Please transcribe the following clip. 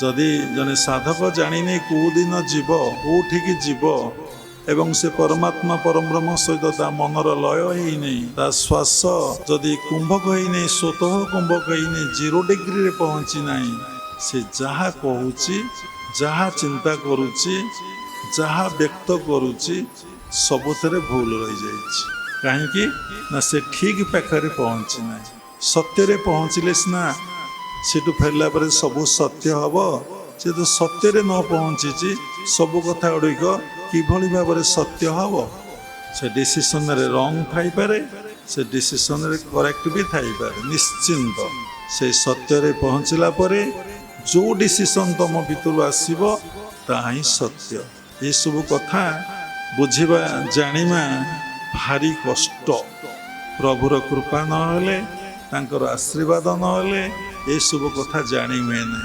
जदि जने साधक जानी कौ दिन जीव कौठिकी जीव एवं से परमात्मा परम ब्रह्म सहित ता मनर लय ही श्वास जदि कुंभक ही स्वतः कुंभक ही 0 डिग्री पहुँची ना से जहा कहूची जहा चिंता करुची जहा व्यक्त करुची सबुथे भूल रही जाइए कहीं ना से ठीक पाखे पहुँची ना सत्य पहुँचले सीना सेठू फेरला पर सबू सत्य हम से तो सत्य न पहुँची सबू कथा गुड़िक किभली भाव सत्य हम से डिसीजन रंग थाईपे से डिसीजन करेक्ट भी थाईपे निश्चिंत से सत्य पहुँचला जो डिसीजन तुम भितर आसो ता ही सत्य ये सब कथा बुझा जानिमा भारी कष्ट प्रभुर कृपा नहेले तांकर आशीर्वाद नहेले ये सब कथा जानी हुए ना।